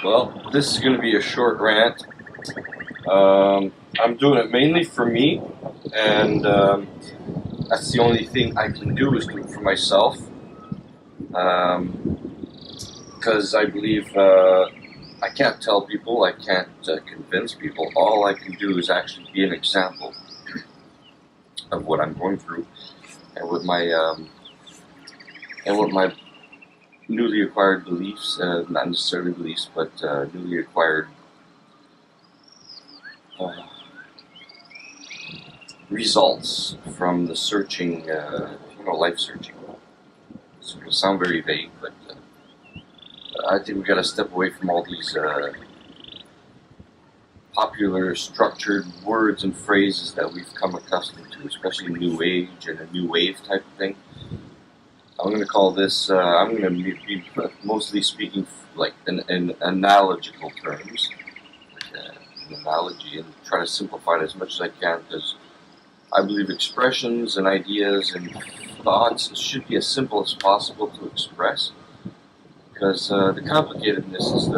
Well, this is going to be a short rant. I'm doing it mainly for me, and that's the only thing I can do is do it for myself. Because I believe I can't tell people, I can't convince people. All I can do is actually be an example of what I'm going through, and with my newly acquired beliefs, not necessarily beliefs, but newly acquired uh, results from the searching, life searching. It's going to sound very vague, but I think we got to step away from all these popular, structured words and phrases that we've come accustomed to, especially New Age and a New Wave type of thing. I'm going to call this. I'm going to be mostly speaking like in analogical terms, like an analogy, and try to simplify it as much as I can because I believe expressions and ideas and thoughts should be as simple as possible to express. Because the complicatedness is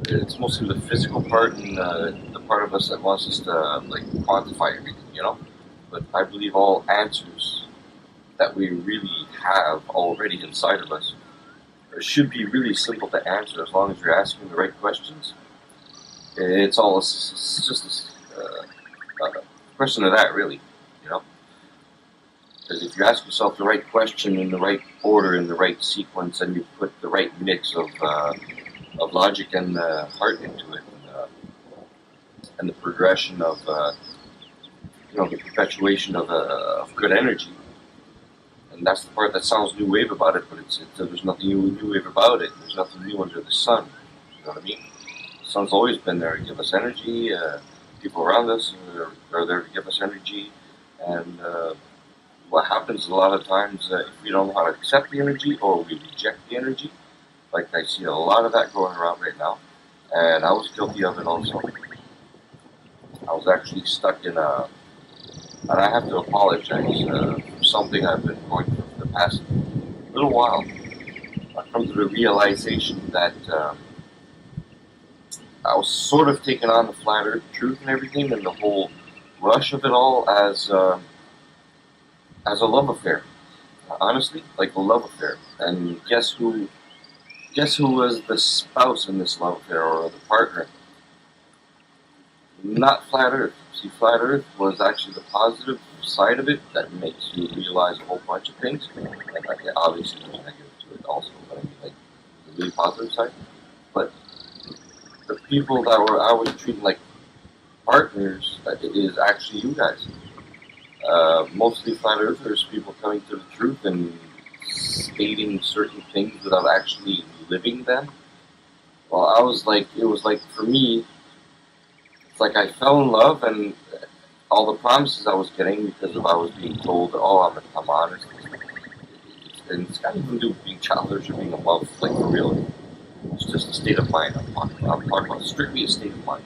it's mostly the physical part and the part of us that wants us to like quantify everything. But I believe all answers that we really have already inside of us should be really simple to answer as long as you're asking the right questions. It's just a question of that, really. You know. Because if you ask yourself the right question in the right order, in the right sequence, and you put the right mix of logic and heart into it, and the progression of the perpetuation of good energy, and that's the part that sounds new wave about it, but there's nothing new wave about it. There's nothing new under the sun. You know what I mean? The sun's always been there to give us energy. People around us are there to give us energy, and what happens a lot of times if we don't know how to accept the energy or we reject the energy, like I see a lot of that going around right now, and I was guilty of it also. I was actually stuck in and I have to apologize for something I've been going through for the past little while. I've come to the realization that I was sort of taking on the flat earth truth and everything and the whole rush of it all as a love affair. Honestly, like a love affair. And guess who? Guess who was the spouse in this love affair or the partner? Not flat Earth. See, flat Earth was actually the positive side of it that makes you realize a whole bunch of things. And obviously, there's negative to it also, but I mean, like the really positive side. But the people that I was treating like partners, is actually you guys. Mostly flat earthers, people coming to the truth and stating certain things without actually living them. Well, it was like for me, it's like I fell in love and all the promises I was getting because I was being told, oh, I'm honest. And it's got nothing to do with being childish or being in love, like for real. It's just a state of mind I'm talking about strictly a state of mind.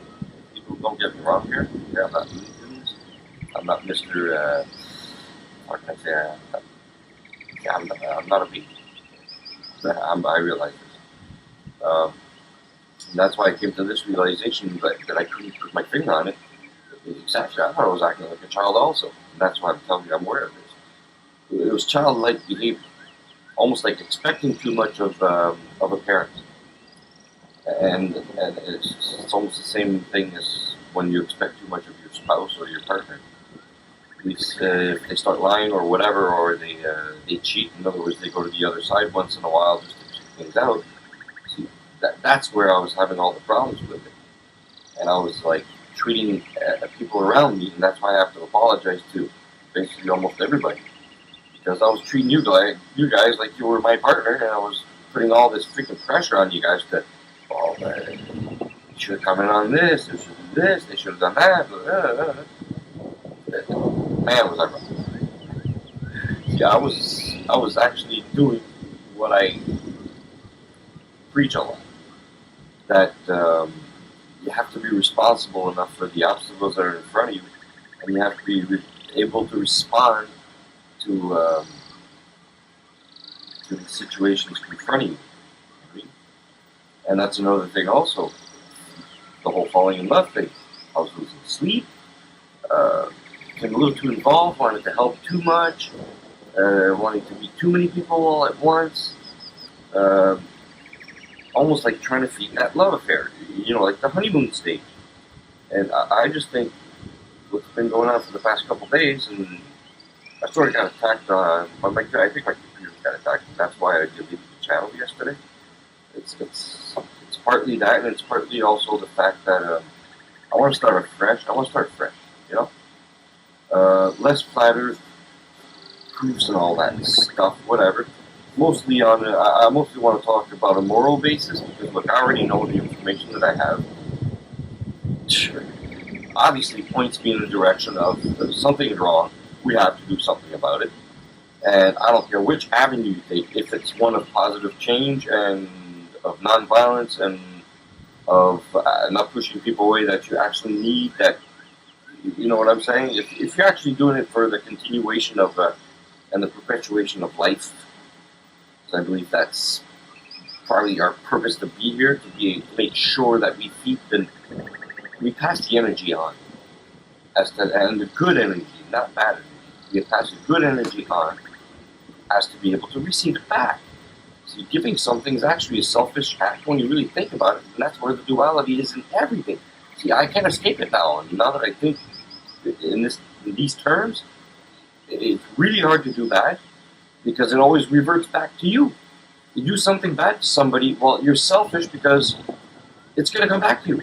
People don't get me wrong here. Yeah, I'm not I'm not Mr. What can I say? I'm not a beast. I realize this. And that's why I came to this realization that I couldn't put my finger on it. Exactly, I thought I was acting like a child also. And that's why I'm telling you I'm aware of this. It was childlike behavior, almost like expecting too much of a parent. And it's almost the same thing as when you expect too much of your spouse or your partner. At least if they start lying or whatever, or they cheat. In other words, they go to the other side once in a while just to check things out. See, that's where I was having all the problems with it, and I was like treating people around me, and that's why I have to apologize to basically almost everybody because I was treating you guys like you were my partner, and I was putting all this freaking pressure on you guys to, oh, you should have come in on this, they should have done this, they should have done that. Man, was I wrong. Yeah, I was actually doing what I preach a lot. That you have to be responsible enough for the obstacles that are in front of you, and you have to be able to respond to to the situations confronting you. Right? And that's another thing also, the whole falling in love thing. I was losing sleep, getting a little too involved, wanted to help too much, wanting to meet too many people all at once, uh, almost like trying to feed that love affair, like the honeymoon stage. And I just think what's been going on for the past couple days, and I sort of got attacked by I think my computer got attacked, and that's why I deleted the channel yesterday. It's partly that, and it's partly also the fact that I want to start afresh. I want to start fresh, you know? Less flatters, proofs, and all that stuff, whatever. Mostly I mostly want to talk about a moral basis, because look, I already know the information that I have. Sure. Obviously points me in the direction of something is wrong, we have to do something about it. And I don't care which avenue you take, if it's one of positive change and of nonviolence and of not pushing people away that you actually need, that, you know what I'm saying? If you're actually doing it for the continuation of and the perpetuation of life, because I believe that's probably our purpose to be here, to make sure that we pass the energy on, and the good energy, not bad energy. We pass the good energy on as to be able to receive it back. See, giving something is actually a selfish act when you really think about it, and that's where the duality is in everything. See, I can't escape it now, and now that I think in these terms, it's really hard to do bad, because it always reverts back to you. You do something bad to somebody, well, you're selfish because it's going to come back to you.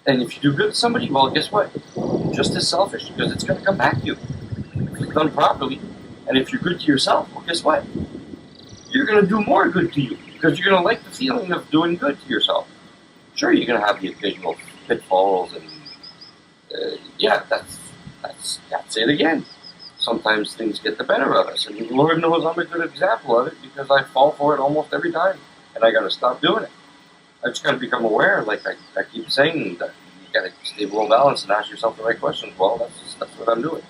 And if you do good to somebody, well, guess what? You're just as selfish, because it's going to come back to you. If it's done properly, and if you're good to yourself, well, guess what? You're going to do more good to you, because you're going to like the feeling of doing good to yourself. Sure, you're going to have the occasional pitfalls, and yeah, that's it again. Sometimes things get the better of us, and Lord knows I'm a good example of it, because I fall for it almost every time, and I got to stop doing it. I just got to become aware, like I keep saying, that you got to stay well balanced and ask yourself the right questions. Well, that's what I'm doing.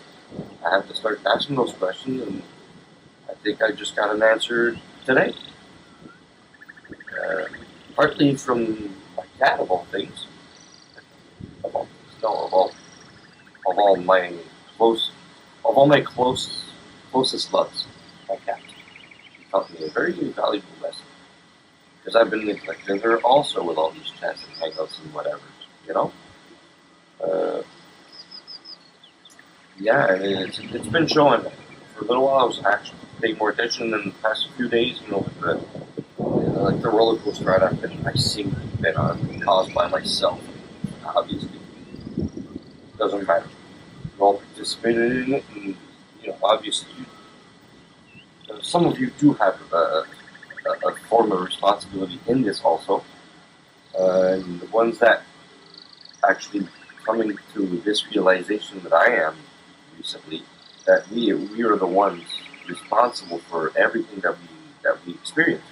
I have to start asking those questions, and I think I just got an answer today. Partly from my cat, of all things. Of all my closest loves, my cat. She taught me a very valuable lesson. Because I've been neglecting her also with all these chats and hangouts and whatever, you know? Yeah, and it's been showing. For a little while I was actually paying more attention than the past few days, with the roller coaster ride I seem to have been on, caused by myself, obviously. Doesn't matter. We all participated in it, and, obviously, some of you do have a form of responsibility in this also. And the ones that actually coming to this realization that I am recently, that we are the ones responsible for everything that we experience,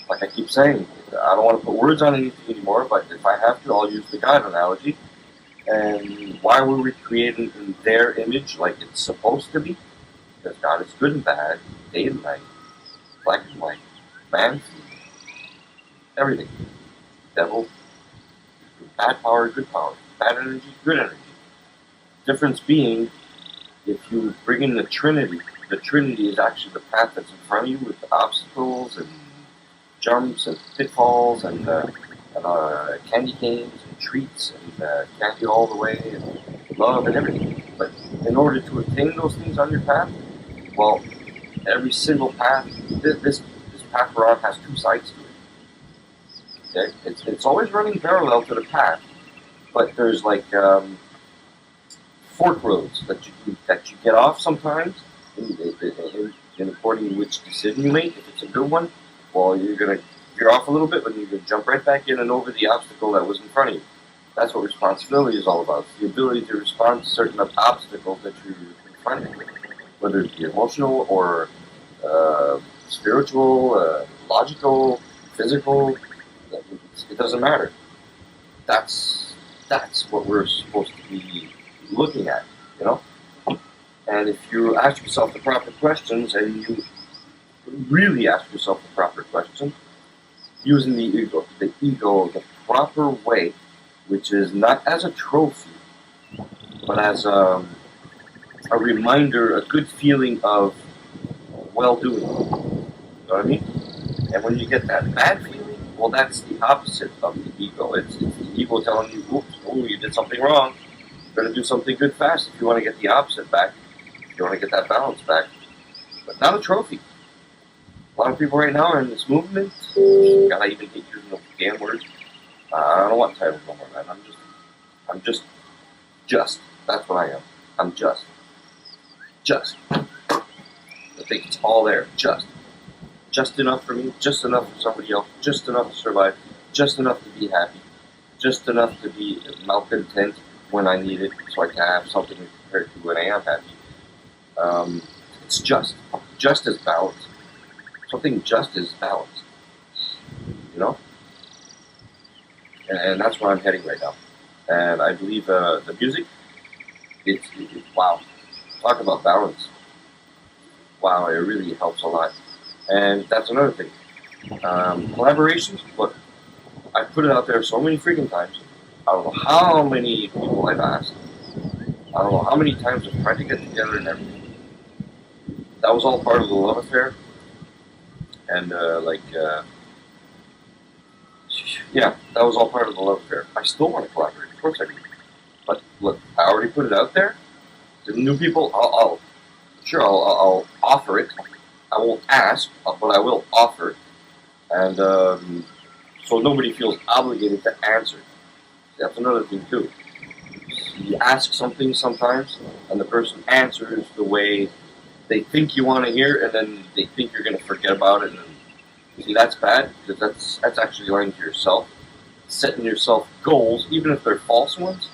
Like I keep saying, I don't want to put words on anything anymore, but if I have to, I'll use the God analogy. And why were we created in their image like it's supposed to be? Because God is good and bad, day and night, black and white, man, everything. Devil, bad power, good power, bad energy, good energy. Difference being, if you bring in the Trinity is actually the path that's in front of you with the obstacles and jumps and pitfalls and candy canes and treats and candy all the way and love and everything. But in order to attain those things on your path, well, every single path, this path we're on has two sides to it. Okay? It's always running parallel to the path, but there's like fork roads that you get off sometimes, in according to which decision you make. If it's a good one, well, you're gonna veer off a little bit, but you're gonna jump right back in and over the obstacle that was in front of you. That's what responsibility is all about. It's the ability to respond to certain obstacles that you're confronting, whether it be emotional or spiritual, logical, physical. It doesn't matter. That's what we're supposed to be looking at, And if you ask yourself the proper questions and you really ask yourself the proper question, using the ego the proper way, which is not as a trophy, but as a reminder, a good feeling of well-doing. You know what I mean? And when you get that bad feeling, well, that's the opposite of the ego. It's the ego telling you, oops, oh, you did something wrong. You better do something good fast if you want to get the opposite back. If you want to get that balance back. But not a trophy. A lot of people right now are in this movement. God, I even hate using the damn words. I don't want titles no more, man. I'm just. That's what I am. I'm just. I think it's all there. Just enough for me, just enough for somebody else, just enough to survive, just enough to be happy, just enough to be malcontent when I need it, so I can have something compared to when I am happy. It's just as balanced. Something just as balanced, you know? And that's where I'm heading right now. And I believe the music, it's wow. Talk about balance. Wow, it really helps a lot. And that's another thing. Collaborations, look, I put it out there so many freaking times. I don't know how many people I've asked. I don't know how many times I've tried to get together and everything. That was all part of the love affair. And, yeah, that was all part of the love affair. I still want to collaborate, of course I do. But look, I already put it out there. To new people, I'll offer it. I won't ask, but I will offer. And so nobody feels obligated to answer. That's another thing too. You ask something sometimes, and the person answers the way they think you want to hear, and then they think you're going to forget about it. And then, see, that's bad, because that's actually lying to yourself, setting yourself goals, even if they're false ones.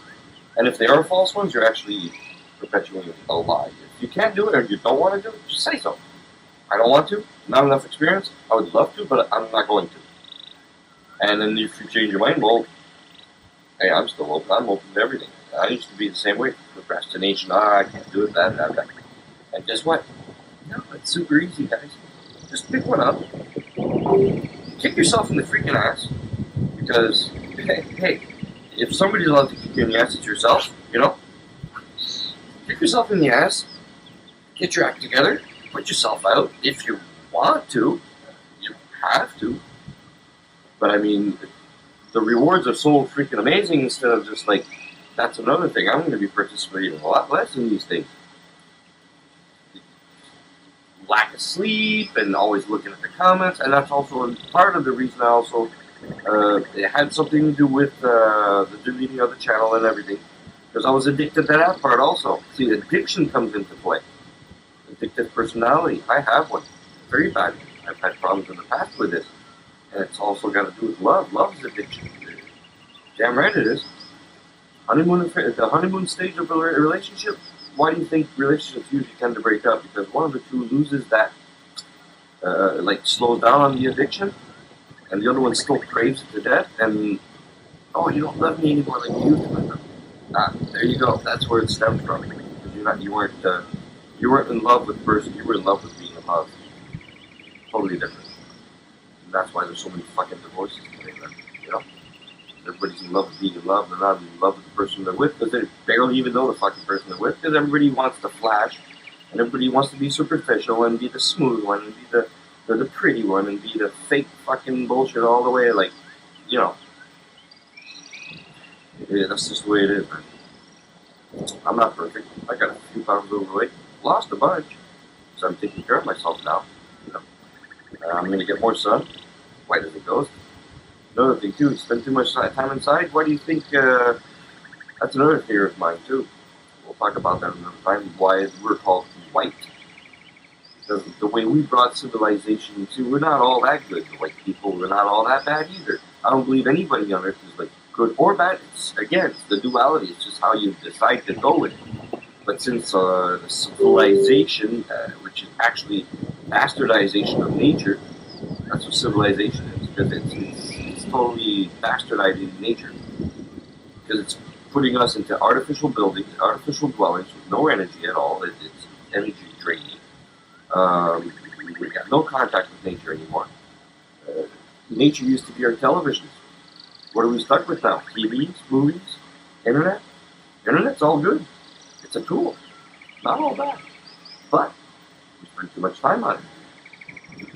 And if they are false ones, you're actually perpetuating a lie. If you can't do it or you don't want to do it, just say so. I don't want to, not enough experience. I would love to, but I'm not going to. And then if you change your mind, well, hey, I'm still open. I'm open to everything. I used to be the same way. Procrastination, I can't do it, that. And guess what? No, it's super easy, guys. Just pick one up. Kick yourself in the freaking ass. Because, hey, if somebody's allowed to kick you in the ass, it's yourself, you know? Kick yourself in the ass. Get your act together. Put yourself out. If you want to, you have to. But I mean, the rewards are so freaking amazing instead of just like, that's another thing. I'm going to be participating a lot less in these things. Lack of sleep and always looking at the comments. And that's also part of the reason I also, it had something to do with the deleting of the channel and everything. Because I was addicted to that part also. See, addiction comes into play. Addictive personality. I have one. Very bad. I've had problems in the past with this. And it's also got to do with love. Love is addiction. Damn right it is. The honeymoon stage of a relationship, why do you think relationships usually tend to break up? Because one of the two loses that, slows down on the addiction, and the other one still craves it to death, and, oh, you don't love me anymore like you do. There you go. That's where it stemmed from. Because you weren't in love with the person, you were in love with being in love. Totally different. And that's why there's so many fucking divorces today, man. You know? Everybody's in love with being in love, they're not in love with the person they're with, because they barely even know the fucking person they're with, because everybody wants to flash, and everybody wants to be superficial, and be the smooth one, and be the pretty one, and be the fake fucking bullshit all the way, like, you know. Yeah, that's just the way it is, man. I'm not perfect. I got a few pounds overweight. Lost a bunch. So I'm taking care of myself now. You know. I'm going to get more sun. White as it goes. Another thing, too, you spend too much time inside. Why do you think... that's another fear of mine, too. We'll talk about that another time. Why we're called white. Because the way we brought civilization to, we're not all that good. The white people, we're not all that bad either. I don't believe anybody on Earth is, like, good or bad. It's the duality. It's just how you decide to go with it. But since the civilization, which is actually bastardization of nature, that's what civilization is. Because it's totally bastardizing nature. Because it's putting us into artificial buildings, artificial dwellings with no energy at all. It's energy draining. We got no contact with nature anymore. Nature used to be our televisions. What are we stuck with now? TVs, movies, internet? Internet's all good. It's a tool. Not all bad. But we spend too much time on it.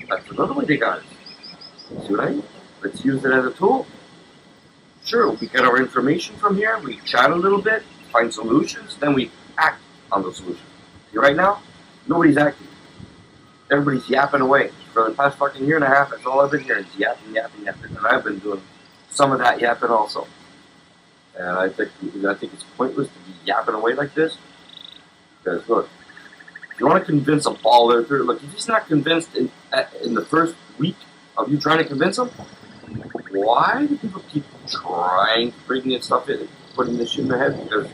That's another way they got it. See what I mean? Let's use it as a tool. Sure, we get our information from here, we chat a little bit, find solutions, then we act on those solutions. See, right now, nobody's acting. Everybody's yapping away. For the past fucking year and a half, that's all I've been hearing is yapping. And I've been doing some of that yapping also. And I think it's pointless to be yapping away like this. Because look, if you want to convince a ball earther, look, if he's not convinced in the first week of you trying to convince him, why do people keep trying to bring this stuff in, putting this shit in their head? Because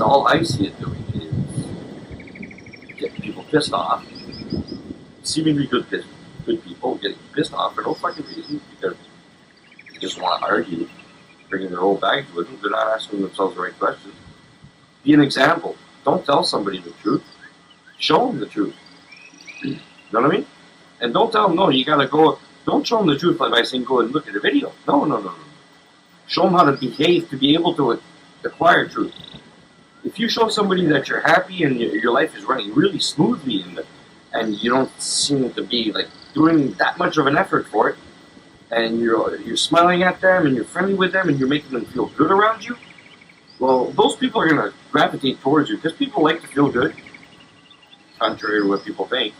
all I see it doing is getting people pissed off, seemingly good people getting pissed off for no fucking reason because they just want to argue, bringing their whole baggage with them. They're not asking themselves the right questions. Be an example. Don't tell somebody the truth. Show them the truth. You know what I mean? And don't tell them, no, you gotta go. Don't show them the truth by saying go and look at a video. No. Show them how to behave to be able to acquire truth. If you show somebody that you're happy and your life is running really smoothly and you don't seem to be like doing that much of an effort for it, and you're smiling at them and you're friendly with them and you're making them feel good around you, well, those people are going to gravitate towards you because people like to feel good, contrary to what people think.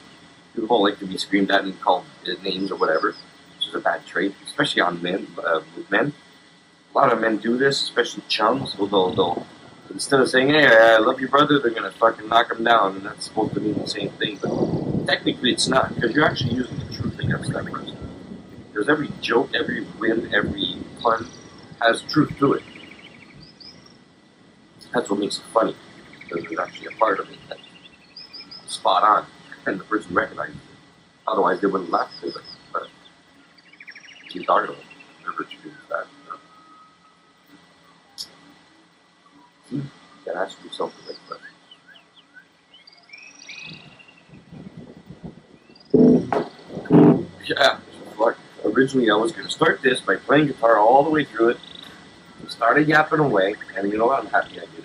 People don't like to be screamed at and called names or whatever, which is a bad trait, especially on men. With men, a lot of men do this, especially chums. They'll instead of saying, "Hey, I love your brother," they're gonna fucking knock him down, and that's supposed to mean the same thing. But technically, it's not because you're actually using the truth against that person. Because every joke, every win, every pun has truth to it. That's what makes it funny, because there's actually a part of it that's spot on. And the person recognizes it. Otherwise, they wouldn't laugh at it. But keep talking about it. Never choose that. You can ask yourself the right question. Yeah. Look, originally, I was going to start this by playing guitar all the way through it. Started yapping away, and you know what? I'm happy I did it.